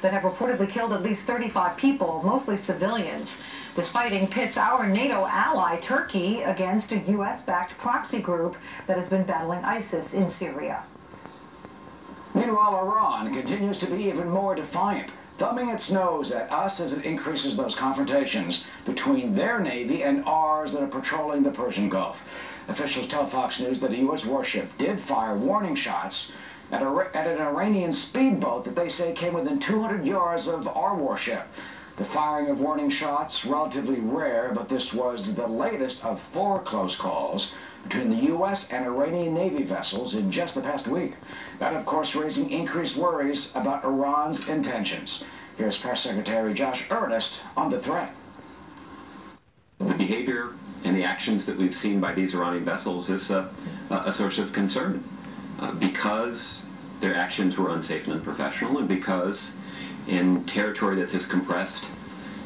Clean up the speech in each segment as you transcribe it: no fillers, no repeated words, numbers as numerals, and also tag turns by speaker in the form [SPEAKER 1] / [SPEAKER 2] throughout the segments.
[SPEAKER 1] that have reportedly killed at least 35 people, mostly civilians. This fighting pits our NATO ally, Turkey, against a U.S.-backed proxy group that has been battling ISIS in Syria.
[SPEAKER 2] Meanwhile, Iran continues to be even more defiant, thumbing its nose at us as it increases those confrontations between their navy and ours that are patrolling the Persian Gulf. Officials tell Fox News that a U.S. warship did fire warning shots at an Iranian speedboat that they say came within 200 yards of our warship. The firing of warning shots, relatively rare, but this was the latest of 4 close calls between the U.S. and Iranian Navy vessels in just the past week. That, of course, raising increased worries about Iran's intentions. Here's Press Secretary Josh Earnest on the threat.
[SPEAKER 3] The behavior and the actions that we've seen by these Iranian vessels is a source of concern because their actions were unsafe and unprofessional, and because in territory that's as compressed,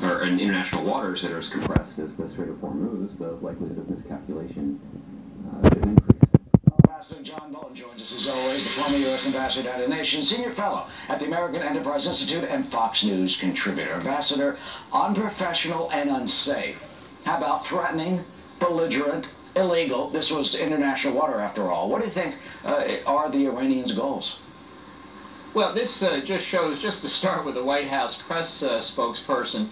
[SPEAKER 3] or in international waters that are as compressed as the Strait of Hormuz, the likelihood of miscalculation is increased.
[SPEAKER 2] Ambassador John Bolton joins us as always, the former U.S. Ambassador to the United Nations, Senior Fellow at the American Enterprise Institute and Fox News contributor. Ambassador, unprofessional and unsafe. How about threatening, belligerent, illegal? This was international water after all. What do you think are the Iranians' goals?
[SPEAKER 4] Well, this just shows, just to start with the White House press spokesperson,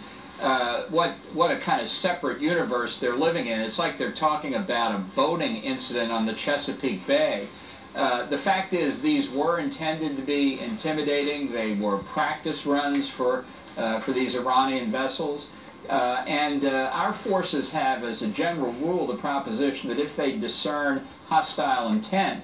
[SPEAKER 4] what a kind of separate universe they're living in. It's like they're talking about a boating incident on the Chesapeake Bay. The fact is, these were intended to be intimidating. They were practice runs for these Iranian vessels. And our forces have, as a general rule, the proposition that if they discern hostile intent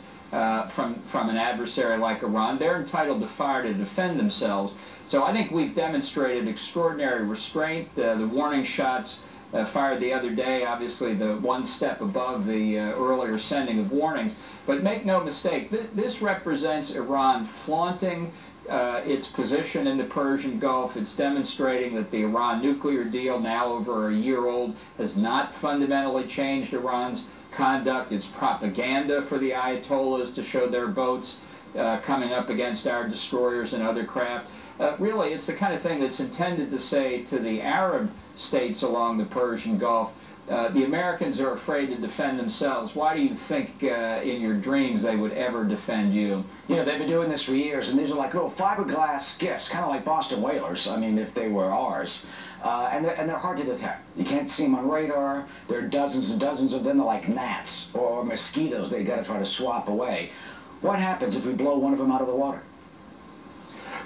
[SPEAKER 4] from an adversary like Iran, they're entitled to fire to defend themselves. So I think we've demonstrated extraordinary restraint. The warning shots fired the other day, obviously the one step above the earlier sending of warnings. But make no mistake, this represents Iran flaunting its position in the Persian Gulf. It's demonstrating that the Iran nuclear deal, now over a year old, has not fundamentally changed Iran's conduct. It's propaganda for the Ayatollahs to show their boats coming up against our destroyers and other craft. Really, it's the kind of thing that's intended to say to the Arab states along the Persian Gulf, the Americans are afraid to defend themselves. Why do you think in your dreams they would ever defend you?
[SPEAKER 2] You know, they've been doing this for years, and these are like little fiberglass skiffs, kind of like Boston whalers, I mean, if they were ours. And they're hard to detect. You can't see them on radar. There are dozens and dozens of them. They're like gnats or mosquitoes they got to try to swap away. What happens if we blow one of them out of the water?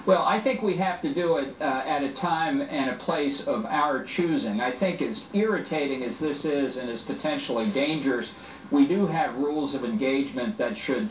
[SPEAKER 4] Well, I think we have to do it at a time and a place of our choosing. I think as irritating as this is and as potentially dangerous, we do have rules of engagement that should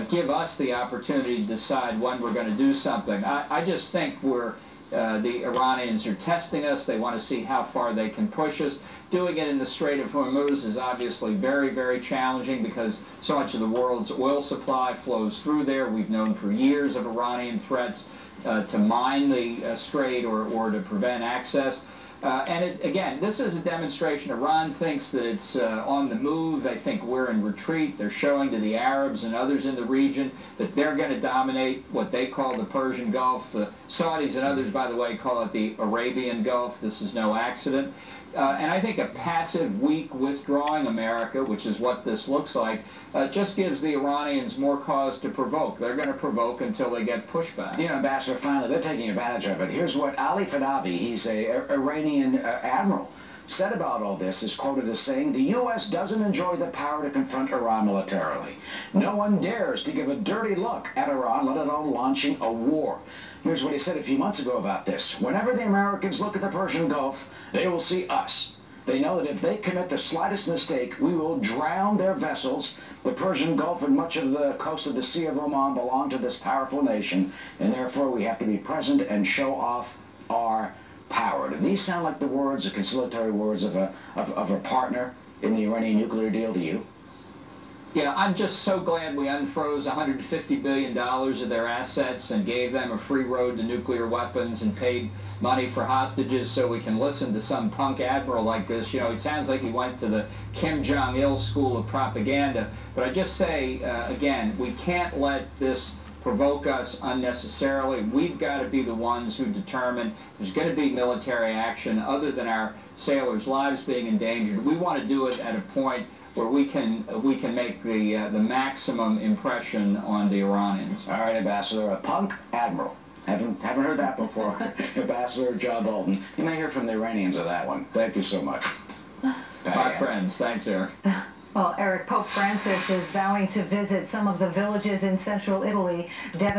[SPEAKER 4] give us the opportunity to decide when we're going to do something. I just think the Iranians are testing us. They want to see how far they can push us. Doing it in the Strait of Hormuz is obviously very, very challenging because so much of the world's oil supply flows through there. We've known for years of Iranian threats to mine the strait or to prevent access. And again, this is a demonstration. Iran thinks that it's on the move. They think we're in retreat. They're showing to the Arabs and others in the region that they're going to dominate what they call the Persian Gulf. The Saudis and others, by the way, call it the Arabian Gulf. This is no accident. And I think a passive, weak, withdrawing America, which is what this looks like, just gives the Iranians more cause to provoke. They're going to provoke until they get pushback.
[SPEAKER 2] You know, Ambassador, finally, they're taking advantage of it. Here's what Ali Fadavi, he's an Iranian admiral, said about all this, is quoted as saying, "The U.S. doesn't enjoy the power to confront Iran militarily. No one dares to give a dirty look at Iran, let alone launching a war." Here's what he said a few months ago about this. "Whenever the Americans look at the Persian Gulf, they will see us. They know that if they commit the slightest mistake, we will drown their vessels. The Persian Gulf and much of the coast of the Sea of Oman belong to this powerful nation, and therefore we have to be present and show off our power." Do these sound like the words, the conciliatory words of a partner in the Iranian nuclear deal to you?
[SPEAKER 4] Yeah, I'm just so glad we unfroze $150 billion of their assets and gave them a free road to nuclear weapons and paid money for hostages so we can listen to some punk admiral like this. You know, it sounds like he went to the Kim Jong-il school of propaganda. But I just say, again, we can't let this provoke us unnecessarily. We've got to be the ones who determine there's going to be military action other than our sailors' lives being endangered. We want to do it at a point where we can make the maximum impression on the Iranians.
[SPEAKER 2] All right, Ambassador, a punk admiral. Haven't heard that before. Ambassador John Bolton. You may hear from the Iranians of that one. Thank you so much.
[SPEAKER 4] My friends. Thanks, Eric.
[SPEAKER 1] Well, Eric, Pope Francis is vowing to visit some of the villages in central Italy devastated